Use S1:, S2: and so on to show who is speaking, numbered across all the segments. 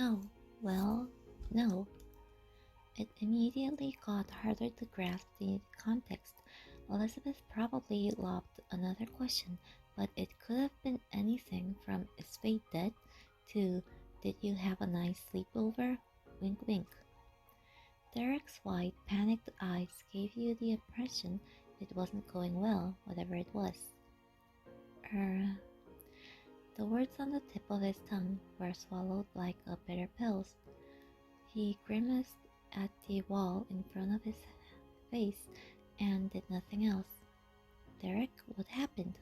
S1: Oh, well, no. It immediately got harder to grasp the context. Elizabeth probably lobbed another question, but it could have been anything from is Fate dead to did you have a nice sleepover? Wink wink. Derek's wide, panicked eyes gave you the impression it wasn't going well, whatever it was. Er, the words on the tip of his tongue were swallowed like a bitter pill. He grimaced at the wall in front of his face and did nothing else. Derek, what happened?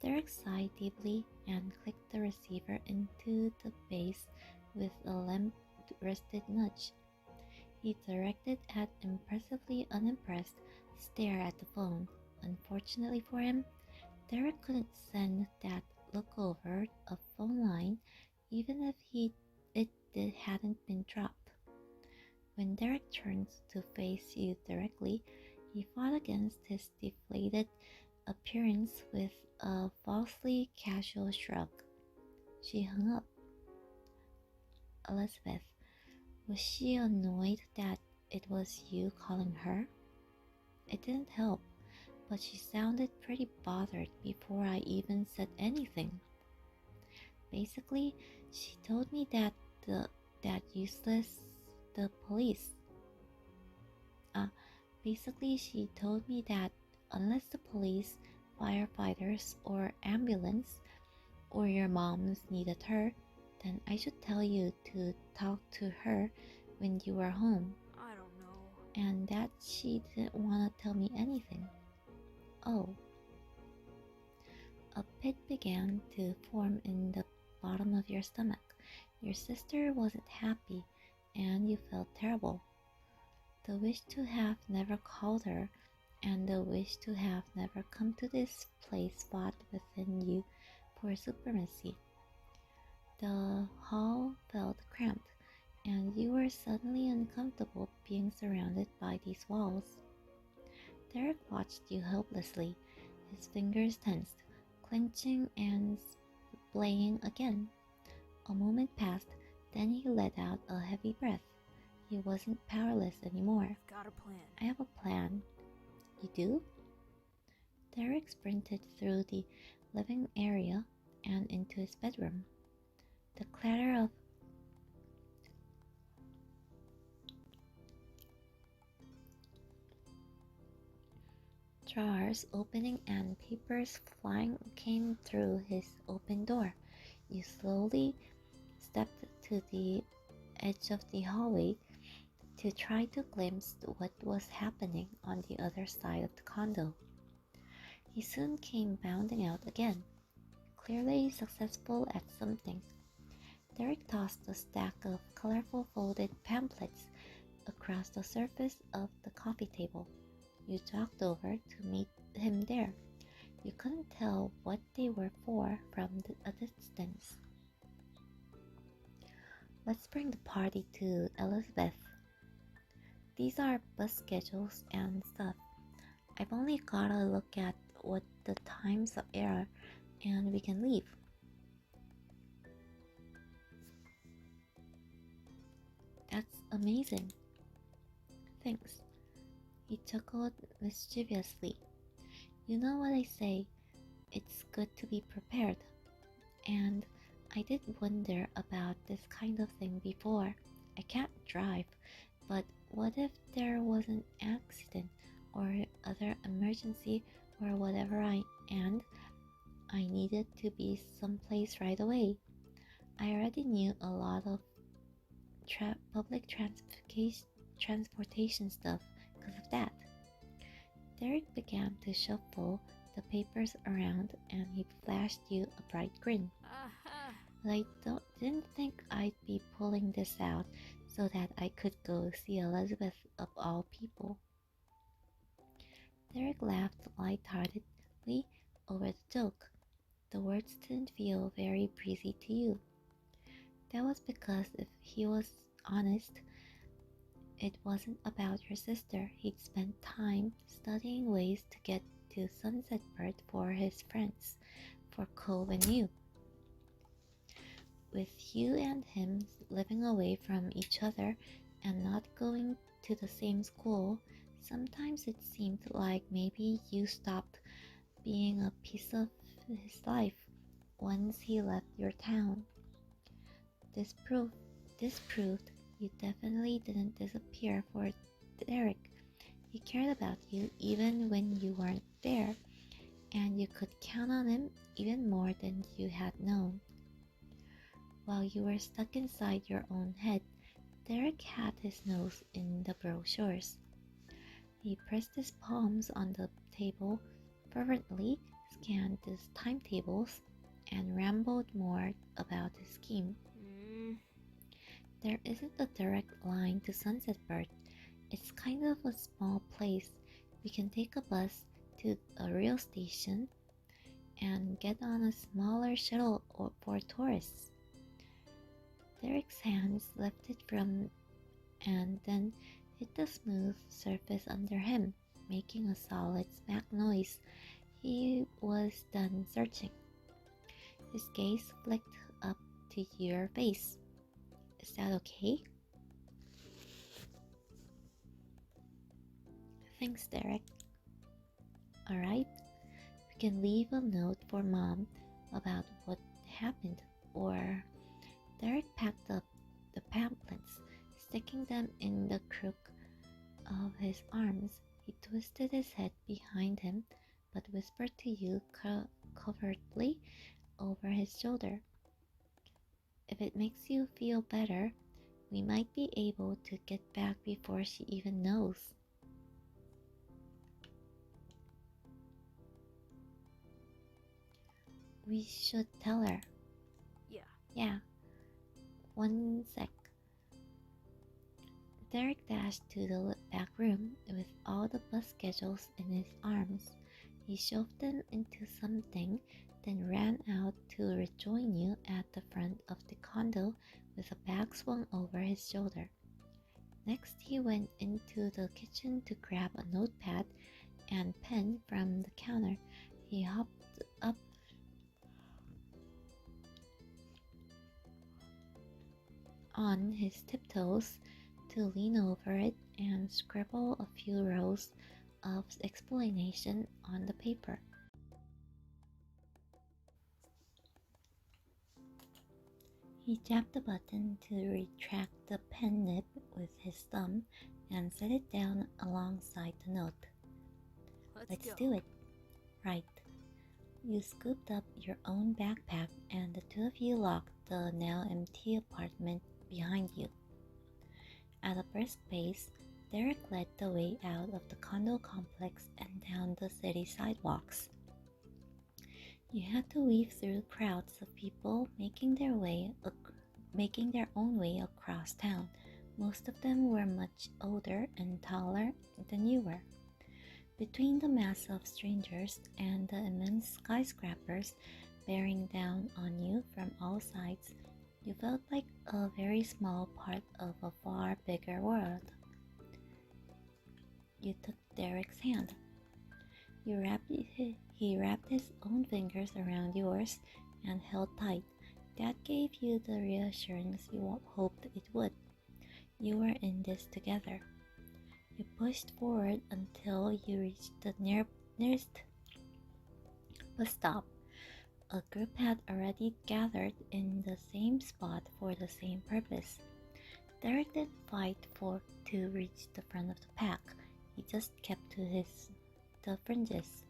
S1: Derek sighed deeply and clicked the receiver into the base with a limp-wristed nudge. He directed an impressively unimpressed stare at the phone. Unfortunately for him, Derek couldn't send that look over a phone line even if it hadn't been dropped. When Derek turned to face you directly, he fought against his deflated appearance with a falsely casual shrug. She hung up. Elizabeth, was she annoyed that it was you calling her? It didn't help, but she sounded pretty bothered before I even said anything. Basically, she told me that the police. Uh, Basically, she told me that unless the police, firefighters, or ambulance or your moms needed her, then I should tell you to talk to her when you are home.
S2: I don't know.
S1: And that she didn't want to tell me anything. Oh. A pit began to form in the bottom of your stomach. Your sister wasn't happy, and you felt terrible. The wish to have never called her, and the wish to have never come to this place fought within you for supremacy. The hall felt cramped, and you were suddenly uncomfortable being surrounded by these walls. Derek watched you helplessly, his fingers tensed, clenching and splaying again. A moment passed, then he let out a heavy breath. He wasn't powerless anymore.
S2: I've got a plan.
S1: I have a plan. You do? Derek sprinted through the living area and into his bedroom. The clatter of drawers opening and papers flying came through his open door. You slowly stepped to the edge of the hallway to try to glimpse what was happening on the other side of the condo. He soon came bounding out again, clearly successful at something. Derek tossed a stack of colorful folded pamphlets across the surface of the coffee table. You jogged over to meet him there. You couldn't tell what they were for from a distance. Let's bring the party to Elizabeth. These are bus schedules and stuff. I've only gotta look at what the times are and we can leave. That's amazing. Thanks. He chuckled mischievously. You know what I say, it's good to be prepared. And I did wonder about this kind of thing before. I can't drive, but what if there was an accident or other emergency or whatever and I needed to be someplace right away? I already knew a lot of public transportation stuff because of that. Derek began to shuffle the papers around and he flashed you a bright grin. But I didn't think I'd be pulling this out so that I could go see Elizabeth of all people. Derek laughed lightheartedly over the joke. The words didn't feel very breezy to you. That was because if he was honest, it wasn't about your sister. He'd spent time studying ways to get to Sunset Bird for his friends, for Cove and you. With you and him living away from each other and not going to the same school, sometimes it seemed like maybe you stopped being a piece of his life once he left your town. This proved this proved you definitely didn't disappear for Derek. He cared about you even when you weren't there, and you could count on him even more than you had known. While you were stuck inside your own head, Derek had his nose in the brochures. He pressed his palms on the table fervently, scanned the timetables, and rambled more about his scheme. There isn't a direct line to Sunset Bird. It's kind of a small place. We can take a bus to a rail station and get on a smaller shuttle for tourists. Derek's hands lifted from and then hit the smooth surface under him, making a solid smack noise. He was done searching. His gaze flicked up to your face. Is that okay? Thanks, Derek. Alright, we can leave a note for Mom about what happened, or Derek packed up the pamphlets, sticking them in the crook of his arms. He twisted his head behind him, but whispered to you covertly over his shoulder. If it makes you feel better, we might be able to get back before she even knows. We should tell her. Yeah. One sec. Derek dashed to the back room with all the bus schedules in his arms. He shoved them into something, then ran out to rejoin you at the front of the condo with a bag swung over his shoulder. Next, he went into the kitchen to grab a notepad and pen from the counter. He hopped up on his tiptoes to lean over it and scribble a few rows of explanation on the paper. He tapped the button to retract the pen nib with his thumb and set it down alongside the note. Let's do it. Right. You scooped up your own backpack and the two of you locked the now empty apartment behind you. At a brisk pace, Derek led the way out of the condo complex and down the city sidewalks. You had to weave through crowds of people making their own way across town. Most of them were much older and taller than you were. Between the mass of strangers and the immense skyscrapers bearing down on you from all sides, you felt like a very small part of a far bigger world. You took Derek's hand. He wrapped his own fingers around yours and held tight. That gave you the reassurance you hoped it would. You were in this together. You pushed forward until you reached the nearest bus stop. A group had already gathered in the same spot for the same purpose. Derek didn't fight to reach the front of the pack. He just kept to the fringes.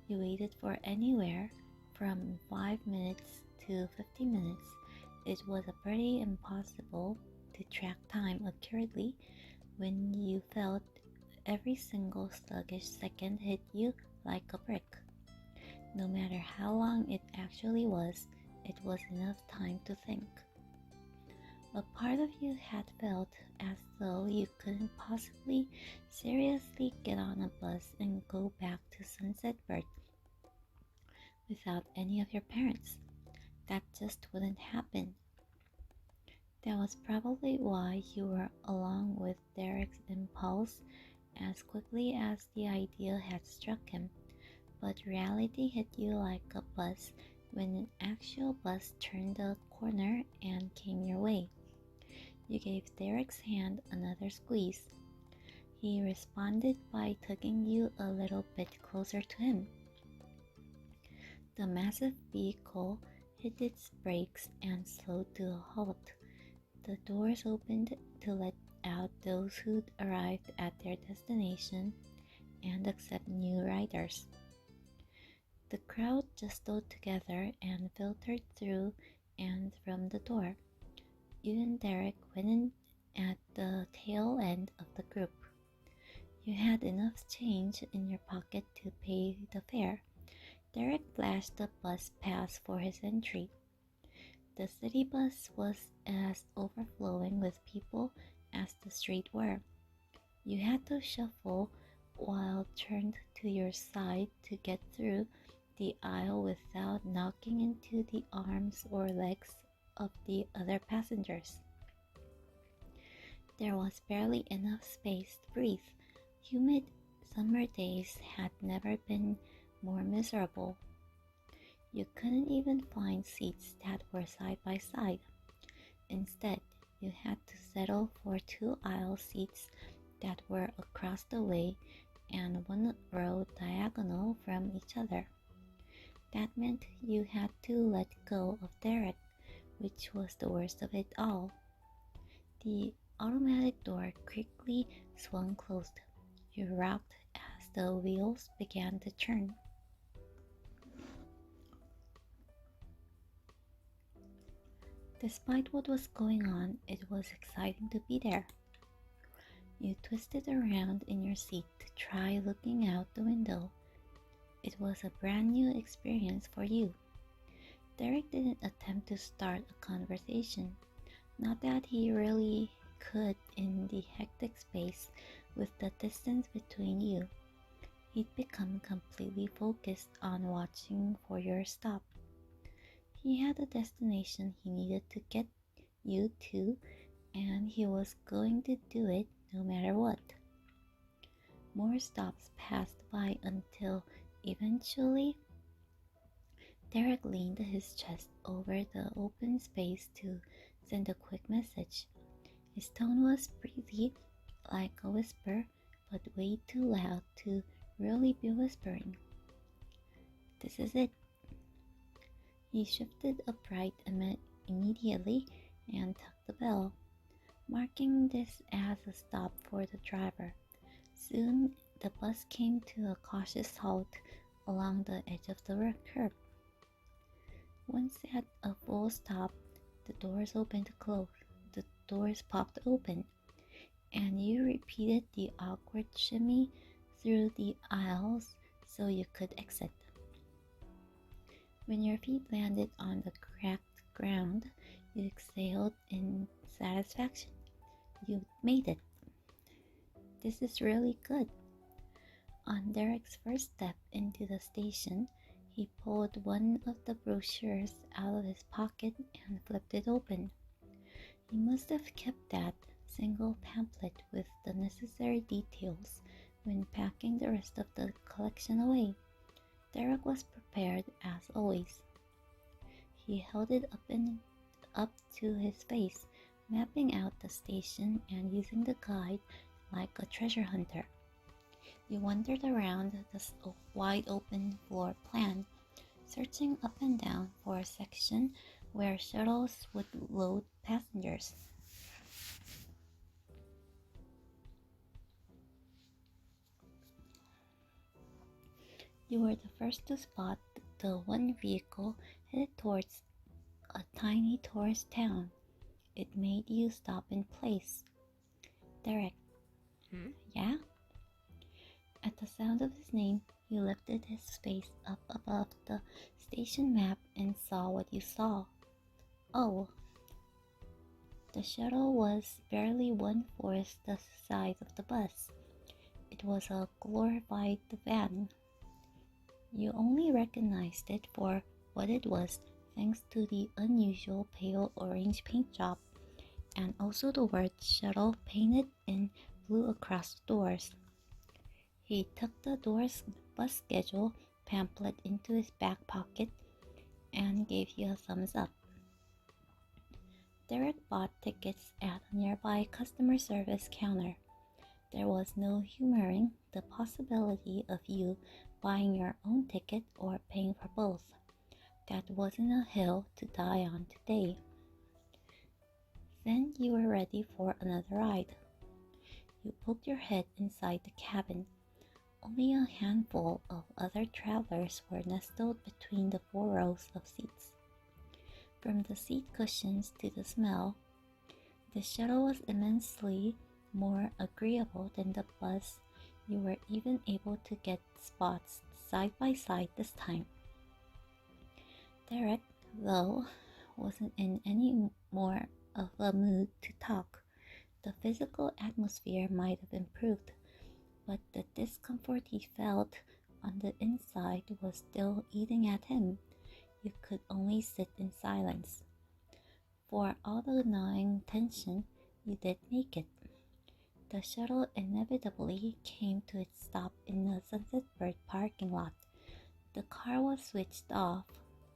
S1: You waited for anywhere from 5 minutes to 50 minutes. It was pretty impossible to track time accurately when you felt every single sluggish second hit you like a brick. No matter how long it actually was, it was enough time to think. A part of you had felt as though you couldn't possibly seriously get on a bus and go back to Sunset Bird without any of your parents. That just wouldn't happen. That was probably why you were along with Derek's impulse as quickly as the idea had struck him, but reality hit you like a bus when an actual bus turned the corner and came your way. You gave Derek's hand another squeeze. He responded by tugging you a little bit closer to him. The massive vehicle hit its brakes and slowed to a halt. The doors opened to let out those who'd arrived at their destination and accept new riders. The crowd jostled together and filtered through and from the door. You and Derek went in at the tail end of the group. You had enough change in your pocket to pay the fare. Derek flashed the bus pass for his entry. The city bus was as overflowing with people as the street were. You had to shuffle while turned to your side to get through the aisle without knocking into the arms or legs of the other passengers. There was barely enough space to breathe. Humid summer days had never been more miserable. You couldn't even find seats that were side by side. Instead, you had to settle for two aisle seats that were across the way and one row diagonal from each other. That meant you had to let go of Derek, which was the worst of it all. The automatic door quickly swung closed. You rocked as the wheels began to turn. Despite what was going on, it was exciting to be there. You twisted around in your seat to try looking out the window. It was a brand new experience for you. Derek didn't attempt to start a conversation. Not that he really could in the hectic space with the distance between you. He'd become completely focused on watching for your stop. He had a destination he needed to get you to, and he was going to do it no matter what. More stops passed by until eventually Derek leaned his chest over the open space to send a quick message. His tone was breathy, like a whisper, but way too loud to really be whispering. "This is it." He shifted upright immediately and tucked the bell, marking this as a stop for the driver. Soon the bus came to a cautious halt along the edge of the curb. Once at a full stop, the doors popped open, and you repeated the awkward shimmy through the aisles so you could exit. When your feet landed on the cracked ground, you exhaled in satisfaction. You made it. This is really good. On Derek's first step into the station, he pulled one of the brochures out of his pocket and flipped it open. He must have kept that single pamphlet with the necessary details when packing the rest of the collection away. Derek was prepared as always. He held it up to his face, mapping out the station and using the guide like a treasure hunter. You wandered around the wide open floor plan, searching up and down for a section where shuttles would load passengers. You were the first to spot the one vehicle headed towards a tiny tourist town. It made you stop in place. "Derek." "Yeah?" At the sound of his name, you lifted his face up above the station map and saw what you saw. Oh. The shuttle was barely 1/4 the size of the bus. It was a glorified van. You only recognized it for what it was thanks to the unusual pale orange paint job, and also the word shuttle painted in blue across the doors. He tucked the bus schedule pamphlet into his back pocket and gave you a thumbs up. Derek bought tickets at a nearby customer service counter. There was no humoring the possibility of you buying your own ticket or paying for both. That wasn't a hill to die on today. Then you were ready for another ride. You poked your head inside the cabin. Only a handful of other travelers were nestled between the 4 rows of seats. From the seat cushions to the smell, the shuttle was immensely more agreeable than the bus. You were even able to get spots side by side this time. Derek, though, wasn't in any more of a mood to talk. The physical atmosphere might have improved, but the discomfort he felt on the inside was still eating at him. You could only sit in silence. For all the gnawing tension, you did make it. The shuttle inevitably came to its stop in the Sunset Bird parking lot. The car was switched off,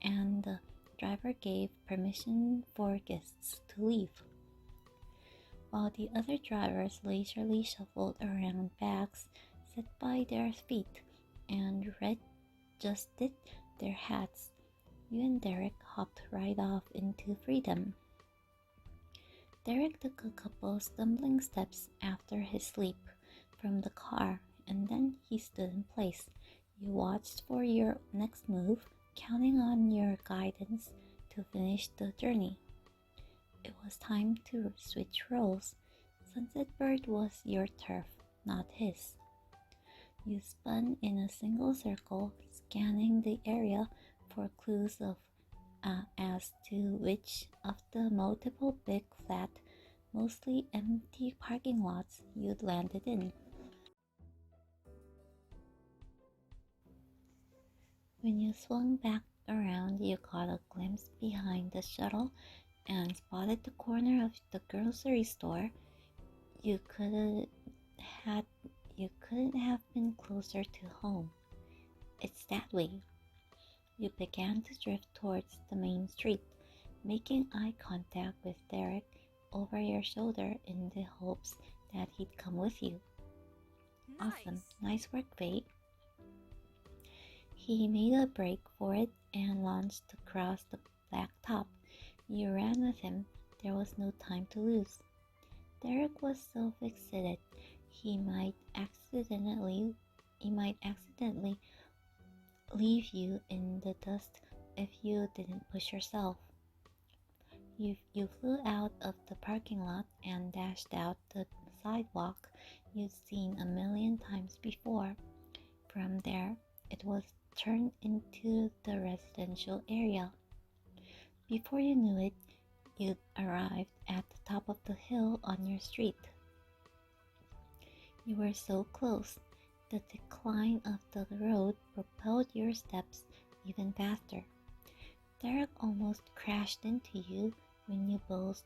S1: and the driver gave permission for guests to leave. While the other drivers leisurely shuffled around bags set by their feet and readjusted their hats, you and Derek hopped right off into freedom. Derek took a couple stumbling steps after his leap from the car, and then he stood in place. You watched for your next move, counting on your guidance to finish the journey. It was time to switch roles. Sunset Bird was your turf, not his. You spun in a single circle, scanning the area for clues as to which of the multiple big, flat, mostly empty parking lots you'd landed in. When you swung back around, you caught a glimpse behind the shuttle and spotted the corner of the grocery store. You couldn't have been closer to home. It's that way. You began to drift towards the main street, making eye contact with Derek over your shoulder in the hopes that he'd come with you.
S2: Nice.
S1: Awesome. Nice work, Faye. He made a break for it and launched across the blacktop. You ran with him. There was no time to lose. Derek was so fixated he might accidentally leave you in the dust if you didn't push yourself. You flew out of the parking lot and dashed out the sidewalk you'd seen a million times before. From there, it was turned into the residential area. Before you knew it, you'd arrived at the top of the hill on your street. You were so close. The decline of the road propelled your steps even faster. Derek almost crashed into you when you both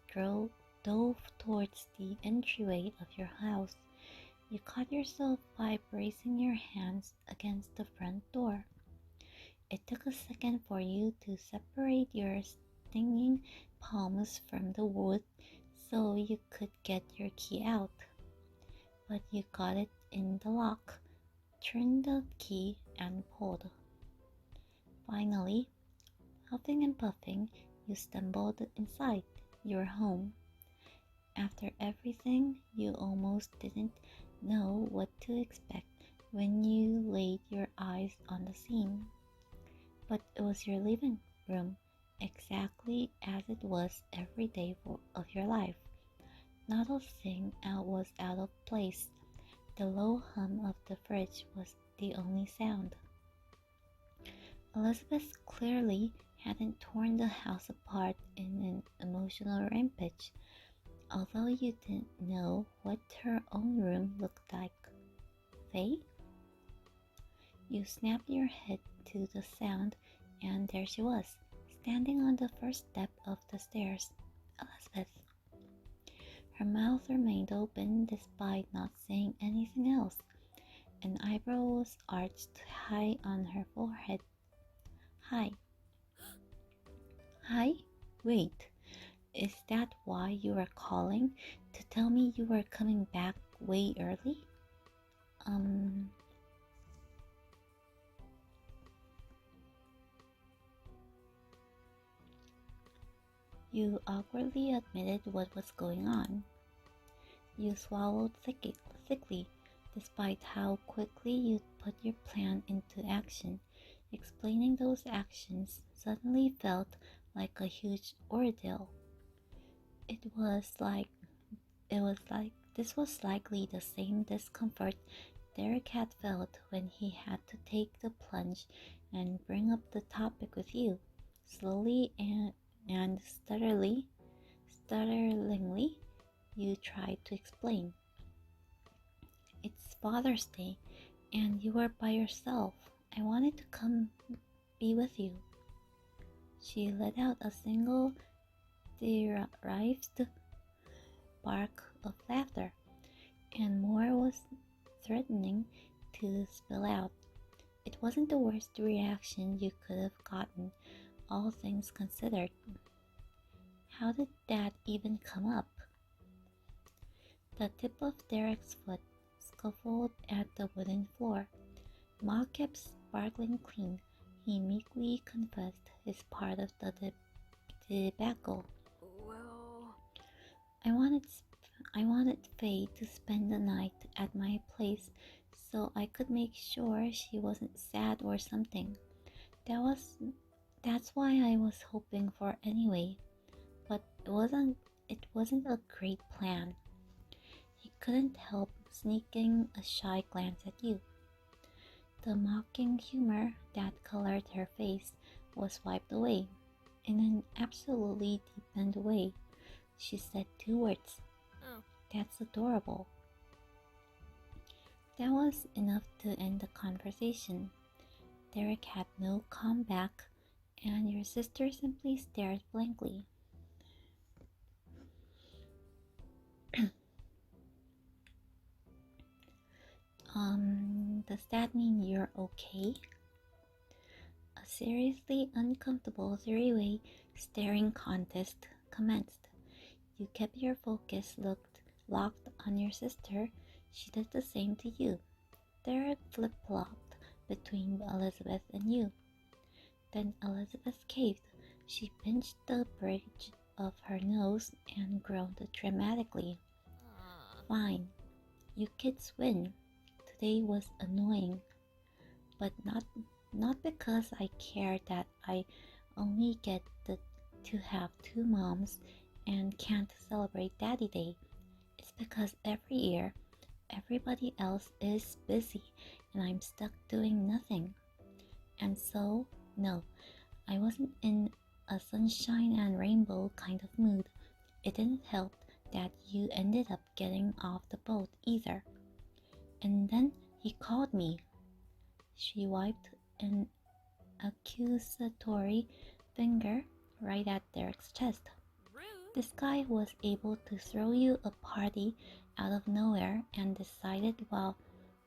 S1: dove towards the entryway of your house. You caught yourself by bracing your hands against the front door. It took a second for you to separate your stinging palms from the wood so you could get your key out. But you got it in the lock, turned the key, and pulled. Finally, huffing and puffing, you stumbled inside your home. After everything, you almost didn't know what to expect when you laid your eyes on the scene. But it was your living room, exactly as it was every day of your life. Not a thing was out of place. The low hum of the fridge was the only sound. Elizabeth clearly hadn't torn the house apart in an emotional rampage, although you didn't know what her own room looked like. Faye? You snapped your head to the sound, and there she was, standing on the first step of the stairs. Elizabeth. Her mouth remained open despite not saying anything else. An eyebrow was arched high on her forehead. Hi. Hi? Wait, is that why you were calling? To tell me you were coming back way early? Um, you awkwardly admitted what was going on. You swallowed thickly, despite how quickly you put your plan into action. Explaining those actions suddenly felt like a huge ordeal. It was like this was likely the same discomfort Derek had felt when he had to take the plunge and bring up the topic with you. Slowly and stutteringly, you tried to explain. It's Father's Day, and you were by yourself. I wanted to come be with you. She let out a single derived bark of laughter, and more was threatening to spill out. It wasn't the worst reaction you could have gotten, all things considered. How did that even come up? The tip of Derek's foot scuffled at the wooden floor. Ma kept sparkling clean, he meekly confessed his part of the debacle.
S2: Well,
S1: I wanted I wanted Faye to spend the night at my place so I could make sure she wasn't sad or something. That was that's why I was hoping for anyway. But it wasn't a great plan. He couldn't help sneaking a shy glance at you. The mocking humor that colored her face was wiped away. In an absolutely deepened way, she said two words.
S2: oh,
S1: That's adorable. That was enough to end the conversation. Derek had no comeback, and your sister simply stared blankly. Does that mean you're okay? A seriously uncomfortable three-way staring contest commenced. You kept your focus locked on your sister. She did the same to you. Derek flip-flopped between Elizabeth and you. Then Elizabeth caved. She pinched the bridge of her nose and groaned dramatically.
S2: uh,
S1: Fine, you kids win. Today was annoying, but not because I care that I only to have two moms and can't celebrate Daddy Day. It's because every year everybody else is busy and I'm stuck doing nothing. And so, no, I wasn't in a sunshine and rainbow kind of mood. It didn't help that you ended up getting off the boat either. And then he called me. She wiped an accusatory finger right at Derek's chest.
S2: rude.
S1: This guy was able to throw you a party out of nowhere and decided while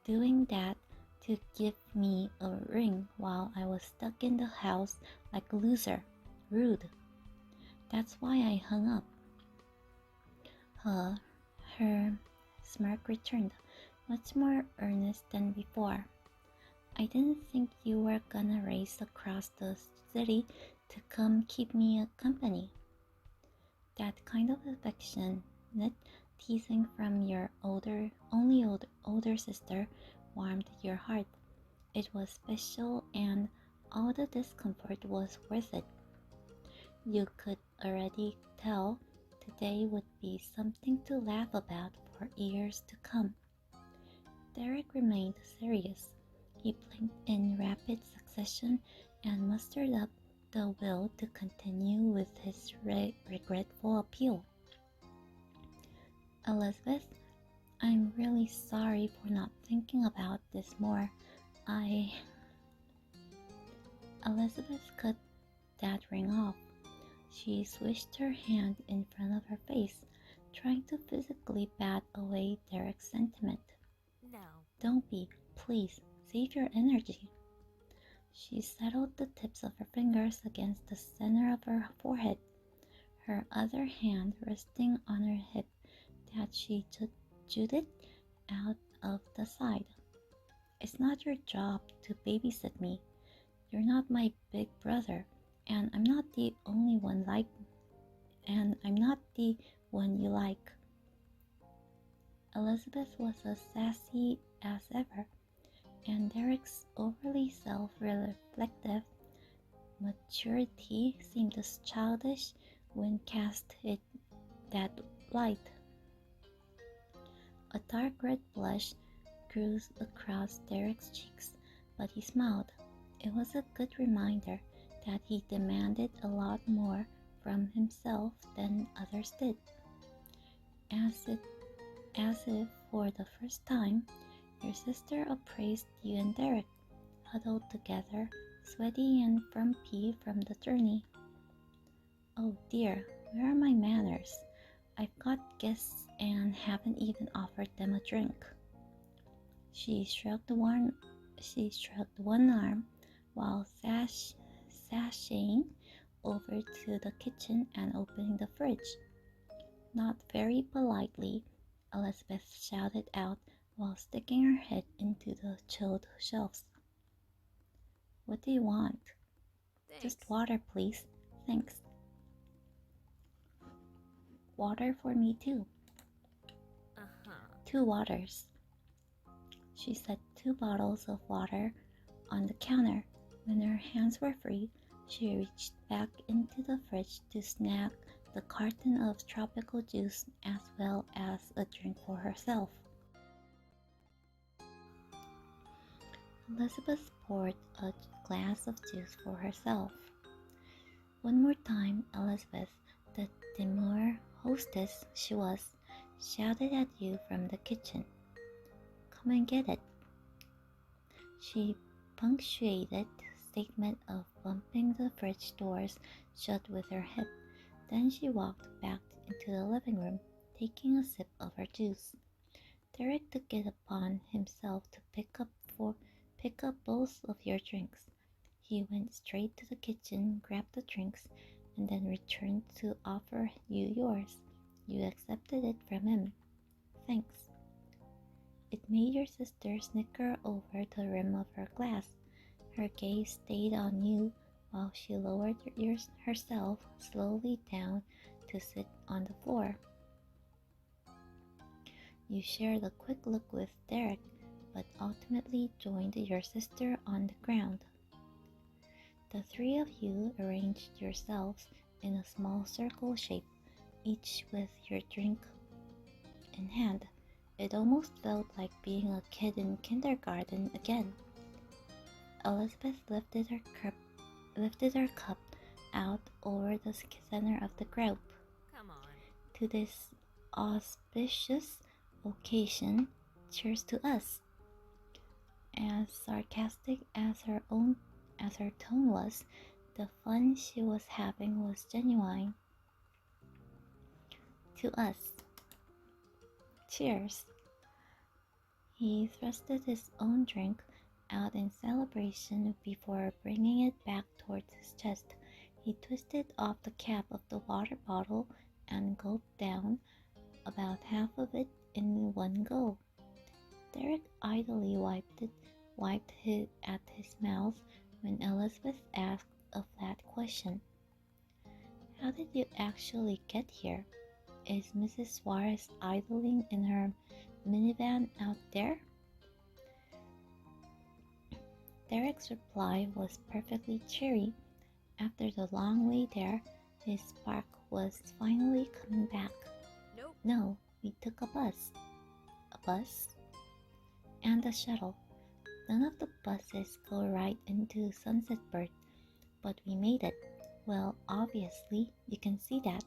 S1: doing that to give me a ring while I was stuck in the house like a loser. Rude. That's why I hung up. Her, her smirk returned, much more earnest than before. I didn't think you were gonna race across the city to come keep me company. That kind of affectionate teasing from your older sister warmed your heart. It was special and all the discomfort was worth it. You could already tell today would be something to laugh about for years to come. Derek remained serious. He blinked in rapid succession and mustered up the will to continue with his regretful appeal. Elizabeth, I'm really sorry for not thinking about this more. I. Elizabeth cut that ring off. She swished her hand in front of her face, trying to physically bat away Derek's sentiment.
S2: No.
S1: Don't be, please, save your energy. She settled the tips of her fingers against the center of her forehead, her other hand resting on her hip that she jutted out of the side. It's not your job to babysit me. You're not my big brother, and I'm not the only one like and I'm not the one you like. Elizabeth was as sassy as ever, and Derek's overly self-reflective maturity seemed as childish when cast in that light. A dark red blush grew across Derek's cheeks, but he smiled. It was a good reminder that he demanded a lot more from himself than others did. As if for the first time, your sister appraised you and Derek, huddled together, sweaty and frumpy from the journey. Oh dear, where are my manners? I've got guests and haven't even offered them a drink. She shrugged one arm while sashaying over to the kitchen and opening the fridge. Not very politely, Elizabeth shouted out while sticking her head into the chilled shelves. What do you want?
S2: Thanks.
S1: Just water, please. Thanks. Water for me too.
S2: Uh-huh.
S1: 2 waters. She set 2 bottles of water on the counter. When her hands were free, she reached back into the fridge to snag the carton of tropical juice as well as a drink for herself. Elizabeth poured a glass of juice for herself. One more time, Elizabeth, the demure hostess she was, shouted at you from the kitchen. Come and get it. She punctuated the statement of bumping the fridge doors shut with her hip. Then she walked back into the living room, taking a sip of her juice. Derek took it upon himself to pick up both of your drinks. He went straight to the kitchen, grabbed the drinks, and then returned to offer you yours. You accepted it from him. Thanks. It made your sister snicker over the rim of her glass. Her gaze stayed on you while she lowered herself slowly down to sit on the floor. You shared a quick look with Derek, but ultimately joined your sister on the ground. The 3 of you arranged yourselves in a small circle shape, each with your drink in hand. It almost felt like being a kid in kindergarten again. Elizabeth lifted her cup out over the center of the group.
S2: Come on.
S1: To this auspicious occasion, cheers to us. As sarcastic as her tone was, the fun she was having was genuine. To us. Cheers. He thrusted his own drink out in celebration before bringing it back towards his chest. He twisted off the cap of the water bottle and gulped down about half of it in one go. Derek idly wiped at his mouth when Elizabeth asked a flat question. How did you actually get here? Is Mrs. Suarez idling in her minivan out there? Derek's reply was perfectly cheery. After the long way there, his spark was finally coming back.
S2: Nope.
S1: No, we took a bus. A bus? And a shuttle. None of the buses go right into Sunsetburg, but we made it. Well, obviously, you can see that.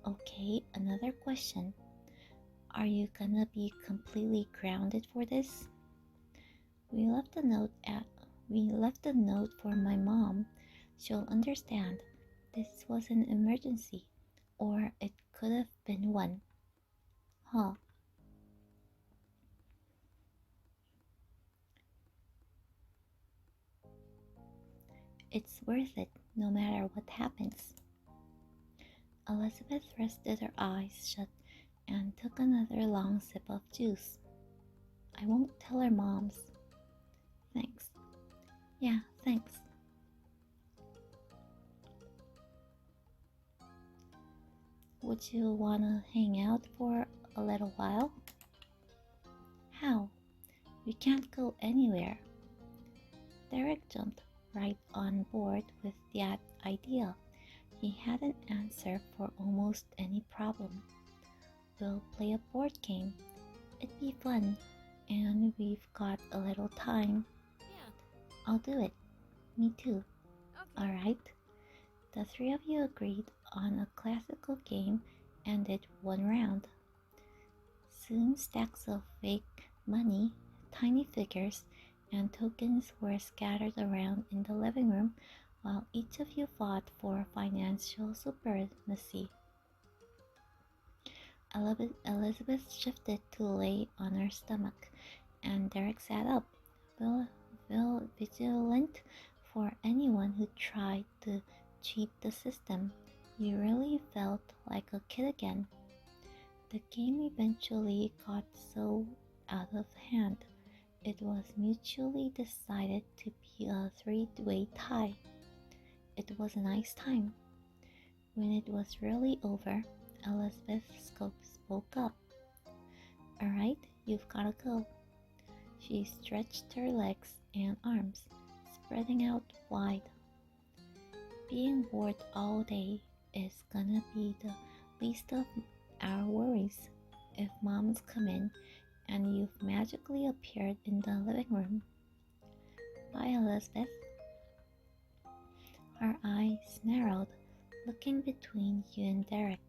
S2: Okay.
S1: Okay, another question. Are you gonna be completely grounded for this? We left a note for my mom. She'll understand. This was an emergency, or it could have been one. Huh. It's worth it, no matter what happens. Elizabeth rested her eyes shut and took another long sip of juice. I won't tell her, Moms. Thanks. Yeah, thanks. Would you wanna hang out for a little while? How? We can't go anywhere. Derek jumped right on board with that idea. He had an answer for almost any problem. We'll play a board game. It'd be fun, and we've got a little time.
S2: Yeah.
S1: I'll do it. Me too.
S2: Okay.
S1: Alright. The three of you agreed on a classical game and did one round. Soon stacks of fake money, tiny figures, and tokens were scattered around in the living room while each of you fought for financial supremacy. Elizabeth shifted to lay on her stomach, and Derek sat up, vigilant for anyone who tried to cheat the system. You really felt like a kid again. The game eventually got so out of hand, it was mutually decided to be a three-way tie. It was a nice time. When it was really over, Elizabeth spoke up. Alright, you've gotta go. She stretched her legs and arms, spreading out wide. Being bored all day is gonna be the least of our worries. If Moms come in and you've magically appeared in the living room. Bye, Elizabeth. Her eyes narrowed, looking between you and Derek.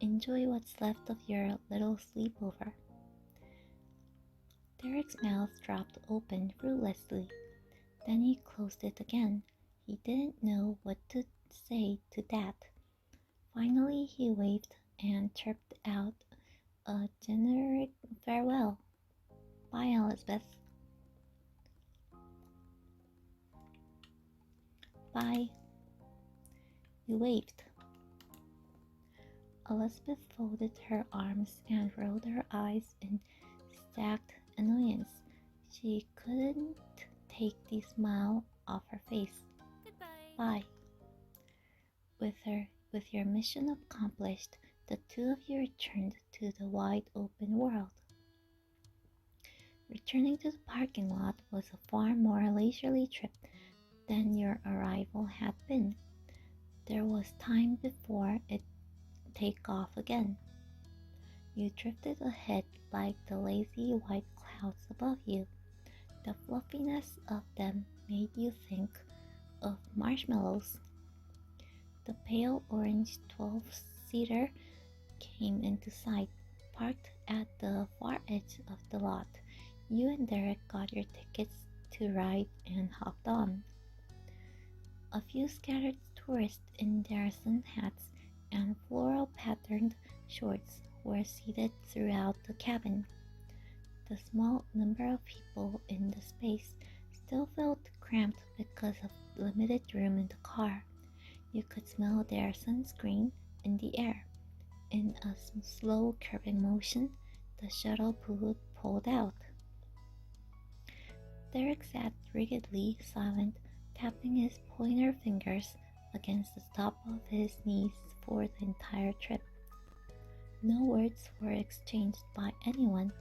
S1: Enjoy what's left of your little sleepover. Derek's mouth dropped open fruitlessly. Then he closed it again. He didn't know what to say to that. Finally, he waved and chirped out a generic farewell. Bye, Elizabeth. Bye. You waved. Elizabeth folded her arms and rolled her eyes in stacked annoyance. She couldn't take the smile off her face.
S2: Goodbye.
S1: Bye. With your mission accomplished, the two of you returned to the wide open world. Returning to the parking lot was a far more leisurely trip than your arrival had been. There was time before it take off again. You drifted ahead like the lazy white clouds above you. The fluffiness of them made you think of marshmallows. The pale orange 12-seater came into sight, parked at the far edge of the lot. You and Derek got your tickets to ride and hopped on. A few scattered tourists in their sun hats and floral-patterned shorts were seated throughout the cabin. The small number of people in the space still felt cramped because of limited room in the car. You could smell their sunscreen in the air. In a slow curving motion, the shuttle pulled out. Derek sat rigidly silent, tapping his pointer fingers against the top of his knees for the entire trip. No words were exchanged by anyone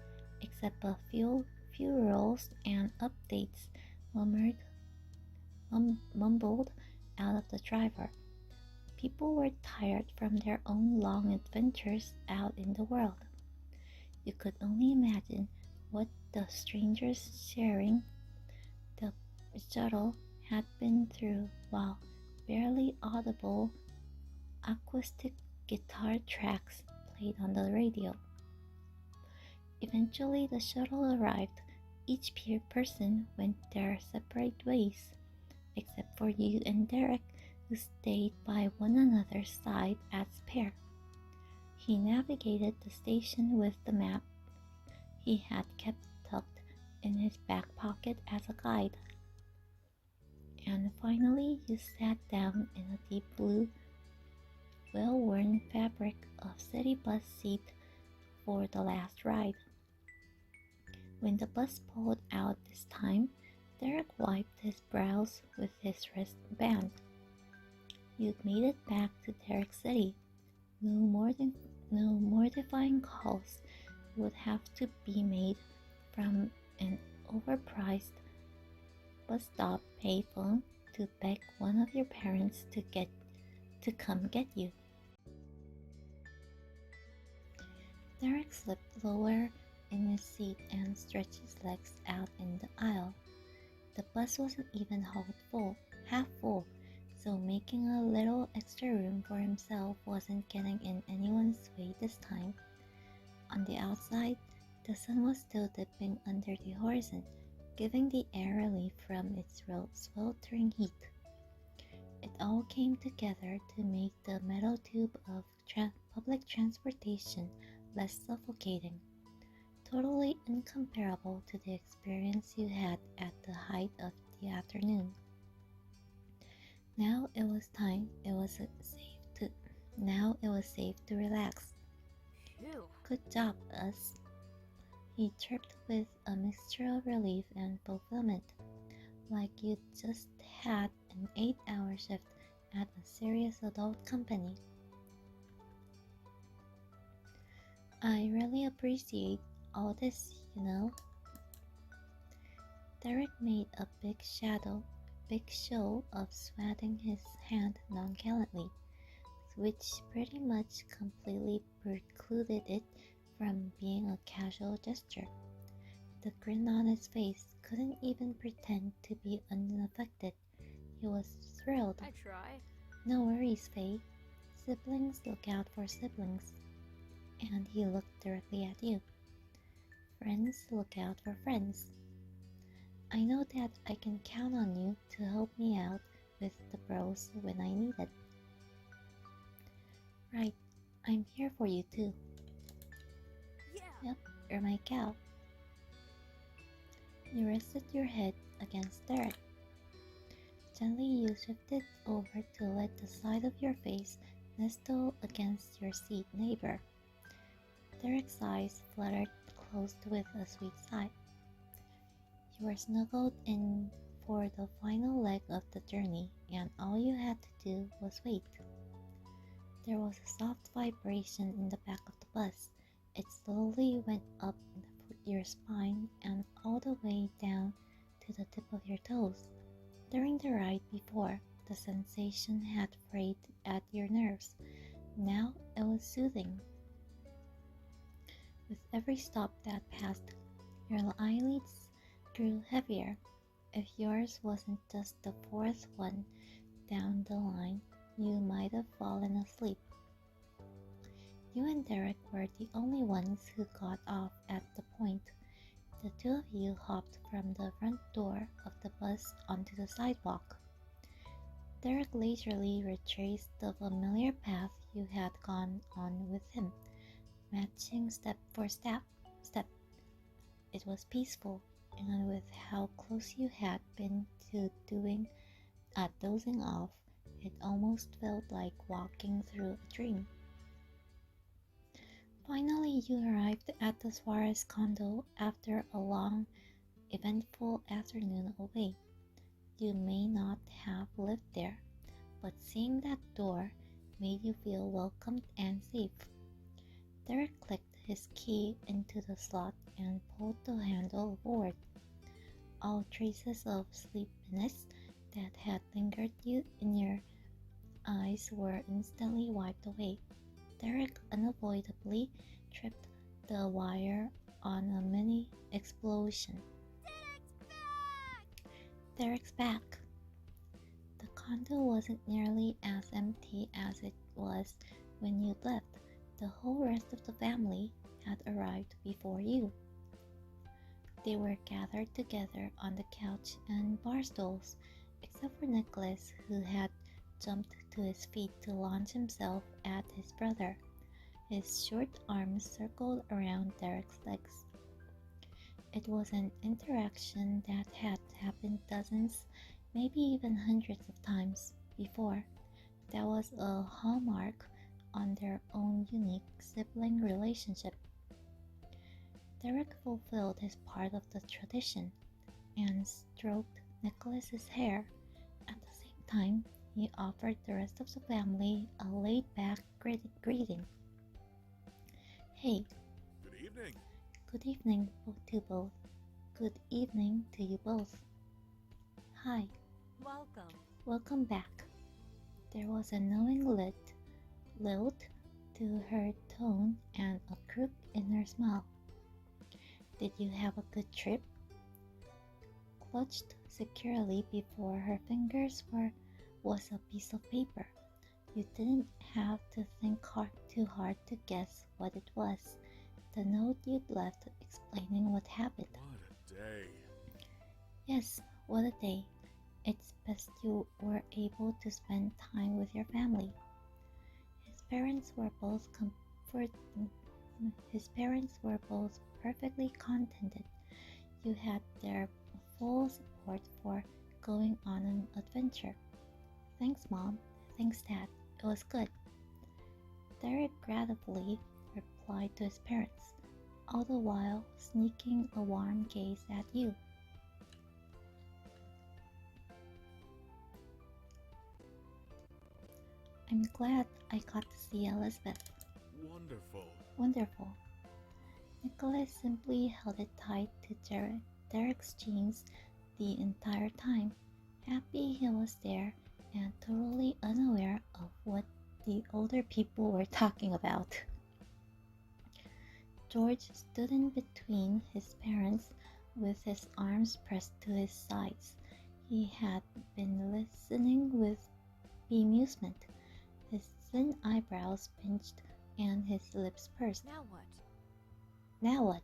S1: except a few rolls and updates mumbled out of the driver. People were tired from their own long adventures out in the world. You could only imagine what the strangers sharing the shuttle had been through while barely audible acoustic guitar tracks played on the radio. Eventually the shuttle arrived. Each person went their separate ways, except for you and Derek, who stayed by one another's side as pair. He navigated the station with the map he had kept tucked in his back pocket as a guide. and finally you sat down in a deep blue, well-worn fabric of city bus seat for the last ride. When the bus pulled out this time, Derek wiped his brows with his wristband. You'd made it back to Derek City. No mortifying calls would have to be made from an overpriced bus stop payphone to beg one of your parents to come get you. Derek slipped lower in his seat and stretched his legs out in the aisle. The bus wasn't even half full, so making a little extra room for himself wasn't getting in anyone's way this time. On the outside, the sun was still dipping under the horizon, giving the air relief from its sweltering heat. It all came together to make the metal tube of public transportation less suffocating, totally incomparable to the experience you had at the height of the afternoon. Now it was safe to relax.
S2: Phew.
S1: Good job, Us. He chirped with a mixture of relief and fulfillment, like you'd just had an 8-hour shift at a serious adult company. I really appreciate all this, you know. Derek made a big show of swatting his hand nonchalantly, which pretty much completely precluded it from being a casual gesture. The grin on his face couldn't even pretend to be unaffected. He was thrilled.
S2: I try.
S1: No worries, Faye. Siblings look out for siblings. And he looked directly at you. Friends look out for friends. I know that I can count on you to help me out with the bros when I need it. Right, I'm here for you too.
S2: Yeah.
S1: Yep, you're my cow. You rested your head against Derek. Gently you shifted over to let the side of your face nestle against your seat neighbor. Derek's eyes fluttered closed with a sweet sigh. You were snuggled in for the final leg of the journey, and all you had to do was wait. There was a soft vibration in the back of the bus. It slowly went up your spine and all the way down to the tip of your toes. During the ride before, the sensation had frayed at your nerves. Now it was soothing. With every stop that passed, your eyelids grew heavier. If yours wasn't just the fourth one down the line, you might have fallen asleep. You and Derek were the only ones who got off at the point. The two of you hopped from the front door of the bus onto the sidewalk. Derek leisurely retraced the familiar path you had gone on with him, matching step for step. It was peaceful, and with how close you had been to dozing off, it almost felt like walking through a dream. Finally, you arrived at the Suarez condo after a long, eventful afternoon away. You may not have lived there, but seeing that door made you feel welcomed and safe. Derek clicked his key into the slot and pulled the handle forward. All traces of sleepiness that had lingered in your eyes were instantly wiped away. Derek unavoidably tripped the wire on a mini explosion. Derek's back! The condo wasn't nearly as empty as it was when you left. The whole rest of the family had arrived before you. They were gathered together on the couch and bar stools, except for Nicholas, who had jumped to his feet to launch himself at his brother. His short arms circled around Derek's legs. It was an interaction that had happened dozens, maybe even hundreds of times before. That was a hallmark on their own unique sibling relationship. Derek fulfilled his part of the tradition and stroked Nicholas's hair. At the same time, he offered the rest of the family a laid-back greeting. Hey,
S3: Good evening.
S1: good evening to both. Good evening to you both. Hi,
S2: Welcome.
S1: welcome back. There was a knowing lilt to her tone and a crook in her smile. Did you have a good trip? Clutched securely before her fingers was a piece of paper. You didn't have to think too hard to guess what it was. The note you'd left explaining what happened.
S3: What a day.
S1: Yes, what a day. It's best you were able to spend time with your family. His parents were both perfectly contented. You had their full support for going on an adventure. Thanks, Mom. Thanks, Dad. It was good. Derek gratefully replied to his parents, all the while sneaking a warm gaze at you. I'm glad I got to see Elizabeth.
S3: Wonderful.
S1: Wonderful. Nicholas simply held it tight to Derek's jeans the entire time, happy he was there and totally unaware of what the older people were talking about. George stood in between his parents with his arms pressed to his sides. He had been listening with bemusement, his thin eyebrows pinched and his lips pursed.
S2: Now what?
S1: Now what?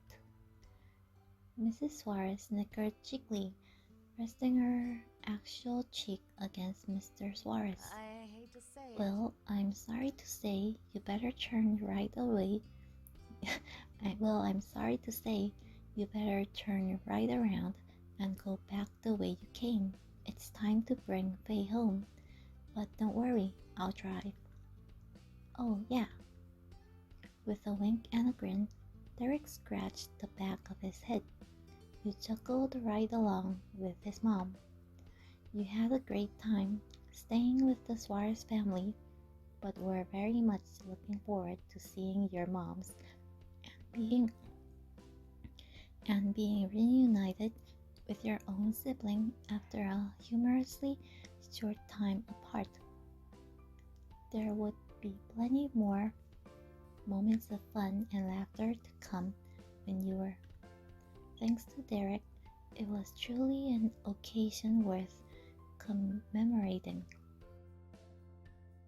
S1: Mrs. Suarez snickered cheekily, resting her actual cheek against Mr. Suarez.
S2: I hate to say it.
S1: Well, I'm sorry to say you better turn right away. I'm sorry to say you better turn right around and go back the way you came. It's time to bring Faye home. But don't worry, I'll drive. Oh, yeah. With a wink and a grin, Derek scratched the back of his head. You chuckled right along with his mom. You had a great time staying with the Suarez family, but were very much looking forward to seeing your moms and being reunited with your own sibling after a humorously short time apart. There would be plenty more moments of fun and laughter to come when you were. Thanks to Derek, it was truly an occasion worth commemorating.